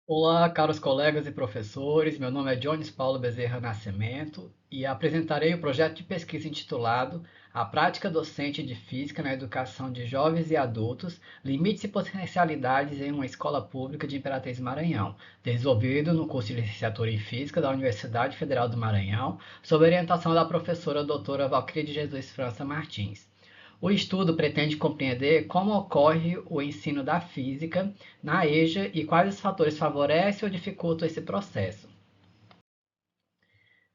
Olá, caros colegas e professores. Meu nome é Jones Paulo Bezerra Nascimento e apresentarei o projeto de pesquisa intitulado A Prática Docente de Física na Educação de Jovens e Adultos, Limites e Potencialidades em uma Escola Pública de Imperatriz Maranhão, desenvolvido no curso de Licenciatura em Física da Universidade Federal do Maranhão, sob orientação da professora doutora Valquíria de Jesus França Martins. O estudo pretende compreender como ocorre o ensino da física na EJA e quais os fatores favorecem ou dificultam esse processo.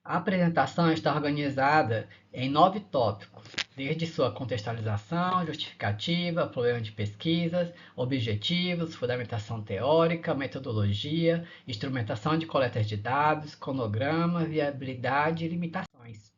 A apresentação está organizada em 9 tópicos, desde sua contextualização, justificativa, problema de pesquisas, objetivos, fundamentação teórica, metodologia, instrumentação de coletas de dados, cronograma, viabilidade e limitações.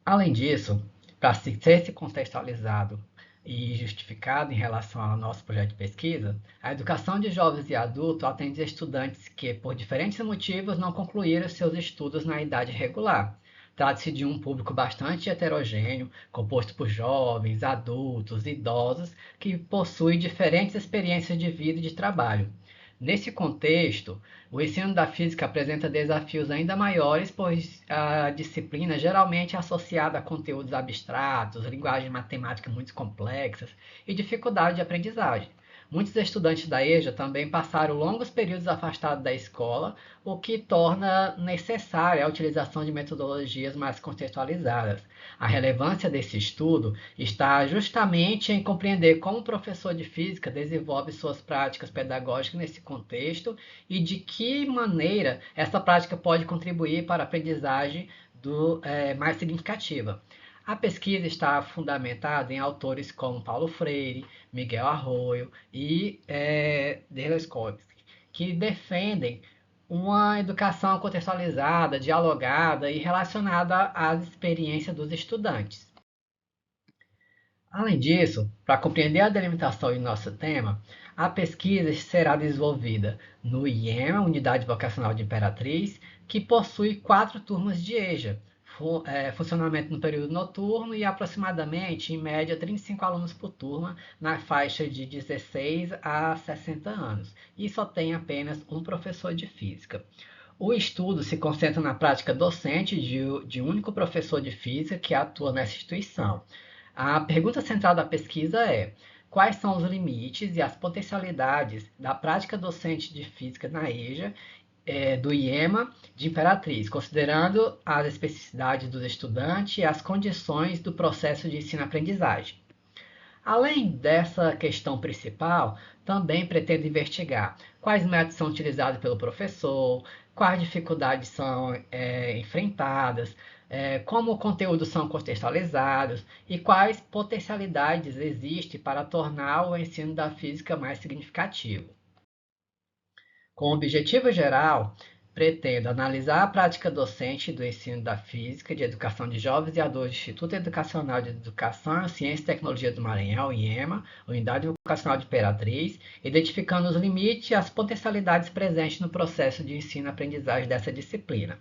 Além disso, para ser contextualizado e justificado em relação ao nosso projeto de pesquisa, a educação de jovens e adultos atende a estudantes que, por diferentes motivos, não concluíram seus estudos na idade regular. Trata-se de um público bastante heterogêneo, composto por jovens, adultos, idosos, que possuem diferentes experiências de vida e de trabalho. Nesse contexto, o ensino da física apresenta desafios ainda maiores, pois a disciplina geralmente é associada a conteúdos abstratos, linguagem matemática muito complexas e dificuldade de aprendizagem. Muitos estudantes da EJA também passaram longos períodos afastados da escola, o que torna necessária a utilização de metodologias mais contextualizadas. A relevância desse estudo está justamente em compreender como o professor de física desenvolve suas práticas pedagógicas nesse contexto e de que maneira essa prática pode contribuir para a aprendizagem mais significativa. A pesquisa está fundamentada em autores como Paulo Freire, Miguel Arroyo e Deleuze, que defendem uma educação contextualizada, dialogada e relacionada às experiências dos estudantes. Além disso, para compreender a delimitação em nosso tema, a pesquisa será desenvolvida no IEMA, Unidade Vocacional de Imperatriz, que possui 4 turmas de EJA, funcionamento no período noturno e aproximadamente, em média, 35 alunos por turma, na faixa de 16 a 60 anos, e só tem apenas um professor de física. O estudo se concentra na prática docente de um único professor de física que atua nessa instituição. A pergunta central da pesquisa é: quais são os limites e as potencialidades da prática docente de física na EJA, do IEMA de Imperatriz, considerando as especificidades dos estudantes e as condições do processo de ensino-aprendizagem? Além dessa questão principal, também pretendo investigar quais métodos são utilizados pelo professor, quais dificuldades são enfrentadas, como conteúdos são contextualizados e quais potencialidades existem para tornar o ensino da física mais significativo. Com o objetivo geral, pretendo analisar a prática docente do ensino da física de educação de jovens e adultos do Instituto Educacional de Educação, Ciência e Tecnologia do Maranhão, IEMA, Unidade Vocacional de Imperatriz, identificando os limites e as potencialidades presentes no processo de ensino-aprendizagem dessa disciplina.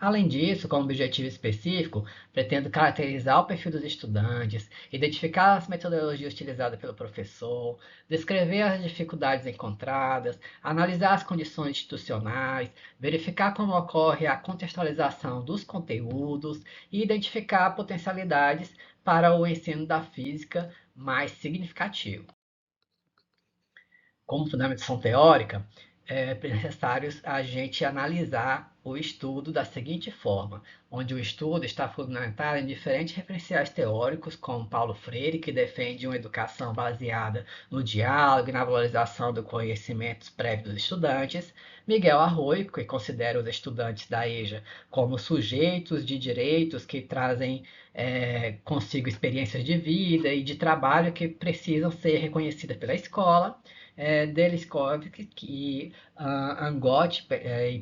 Além disso, como objetivo específico, pretendo caracterizar o perfil dos estudantes, identificar as metodologias utilizadas pelo professor, descrever as dificuldades encontradas, analisar as condições institucionais, verificar como ocorre a contextualização dos conteúdos e identificar potencialidades para o ensino da física mais significativo. Como fundamentação teórica, é necessário a gente analisar o estudo da seguinte forma, onde o estudo está fundamentado em diferentes referenciais teóricos, como Paulo Freire, que defende uma educação baseada no diálogo e na valorização dos conhecimentos prévios dos estudantes, Miguel Arroyo, que considera os estudantes da EJA como sujeitos de direitos que trazem consigo experiências de vida e de trabalho que precisam ser reconhecidas pela escola, Deleskovski e Angotti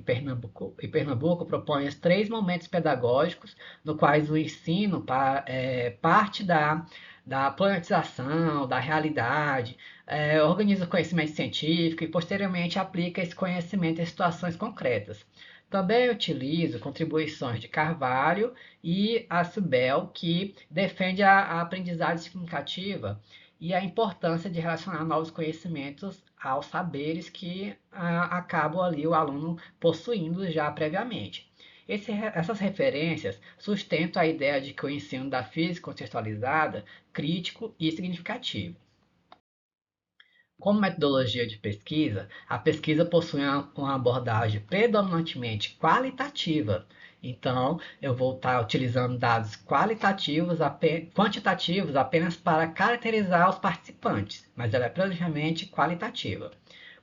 Pernambuco propõe os 3 momentos pedagógicos, no quais o ensino parte da planetização, da realidade, organiza o conhecimento científico e posteriormente aplica esse conhecimento em situações concretas. Também utilizo contribuições de Carvalho e Assubel, que defende a aprendizagem significativa e a importância de relacionar novos conhecimentos aos saberes que acabam ali o aluno possuindo já previamente. Essas referências sustentam a ideia de que o ensino da física contextualizada, crítico e significativo. Como metodologia de pesquisa, a pesquisa possui uma abordagem predominantemente qualitativa. Então, eu vou estar utilizando dados quantitativos apenas para caracterizar os participantes, mas ela é predominantemente qualitativa.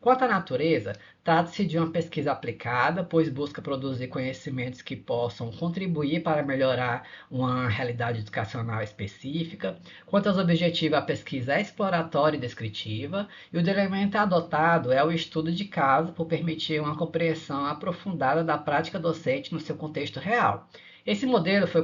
Quanto à natureza, trata-se de uma pesquisa aplicada, pois busca produzir conhecimentos que possam contribuir para melhorar uma realidade educacional específica. Quanto aos objetivos, a pesquisa é exploratória e descritiva, e o elemento adotado é o estudo de caso por permitir uma compreensão aprofundada da prática docente no seu contexto real. Esse modelo foi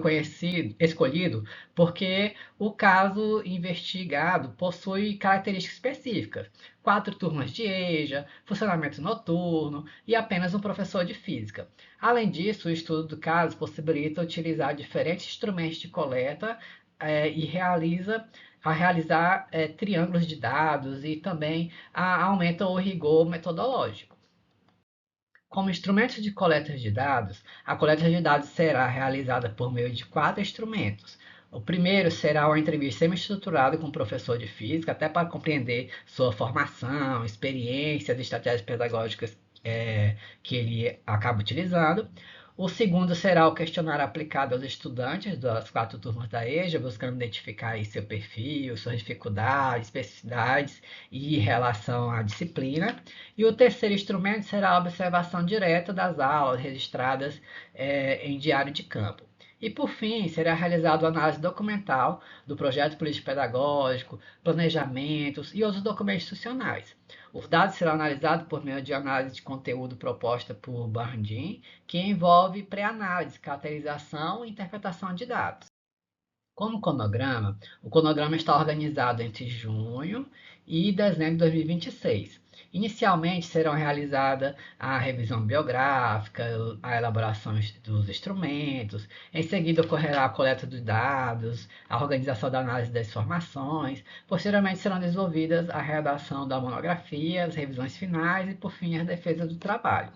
escolhido porque o caso investigado possui características específicas: 4 turmas de EJA, funcionamento noturno e apenas um professor de física. Além disso, o estudo do caso possibilita utilizar diferentes instrumentos de coleta e realizar triângulos de dados e também aumenta o rigor metodológico. Como instrumento de coleta de dados, a coleta de dados será realizada por meio de 4 instrumentos. O primeiro será uma entrevista semi-estruturada com o professor de física, até para compreender sua formação, experiências e estratégias pedagógicas que ele acaba utilizando. O segundo será o questionário aplicado aos estudantes das 4 turmas da EJA, buscando identificar aí seu perfil, suas dificuldades, especificidades e relação à disciplina. E o terceiro instrumento será a observação direta das aulas registradas em diário de campo. E, por fim, será realizada a análise documental do projeto político-pedagógico, planejamentos e outros documentos institucionais. Os dados serão analisados por meio de análise de conteúdo proposta por Barndin, que envolve pré-análise, caracterização e interpretação de dados. Como cronograma, o cronograma está organizado entre junho e dezembro de 2026. Inicialmente serão realizadas a revisão biográfica, a elaboração dos instrumentos, em seguida ocorrerá a coleta dos dados, a organização da análise das informações, posteriormente serão desenvolvidas a redação da monografia, as revisões finais e, por fim, a defesa do trabalho.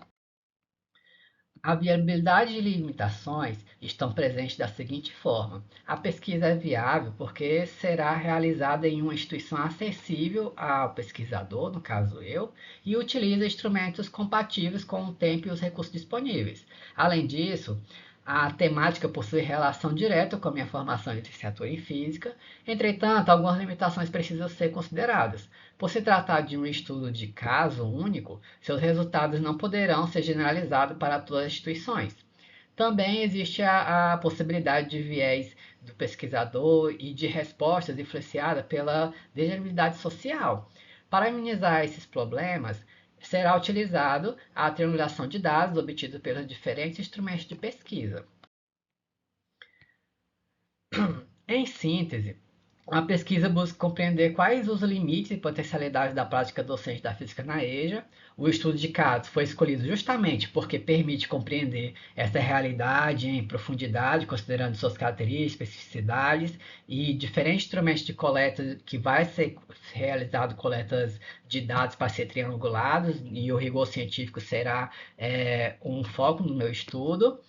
A viabilidade e limitações estão presentes da seguinte forma: a pesquisa é viável porque será realizada em uma instituição acessível ao pesquisador, no caso eu, e utiliza instrumentos compatíveis com o tempo e os recursos disponíveis. Além disso, a temática possui relação direta com a minha formação de licenciatura em Física, entretanto, algumas limitações precisam ser consideradas. Por se tratar de um estudo de caso único, seus resultados não poderão ser generalizados para todas as instituições. Também existe a possibilidade de viés do pesquisador e de respostas influenciadas pela desigualdade social. Para minimizar esses problemas, será utilizado a triangulação de dados obtidos pelos diferentes instrumentos de pesquisa. Em síntese, a pesquisa busca compreender quais os limites e potencialidades da prática docente da física na EJA. O estudo de casos foi escolhido justamente porque permite compreender essa realidade em profundidade, considerando suas características, especificidades e diferentes instrumentos de coleta que vai ser realizado coletas de dados para ser triangulados e o rigor científico será um foco no meu estudo.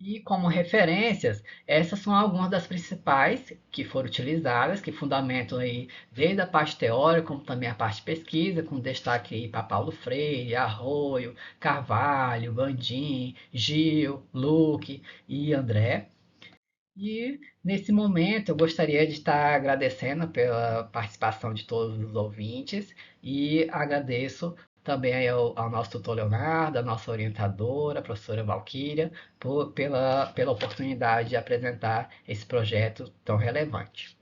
E como referências, essas são algumas das principais que foram utilizadas, que fundamentam aí desde a parte teórica, como também a parte de pesquisa, com destaque aí para Paulo Freire, Arroio, Carvalho, Bandin, Gil, Luque e André. E nesse momento eu gostaria de estar agradecendo pela participação de todos os ouvintes e agradeço também ao nosso tutor Leonardo, à nossa orientadora, a professora Valquíria, pela oportunidade de apresentar esse projeto tão relevante.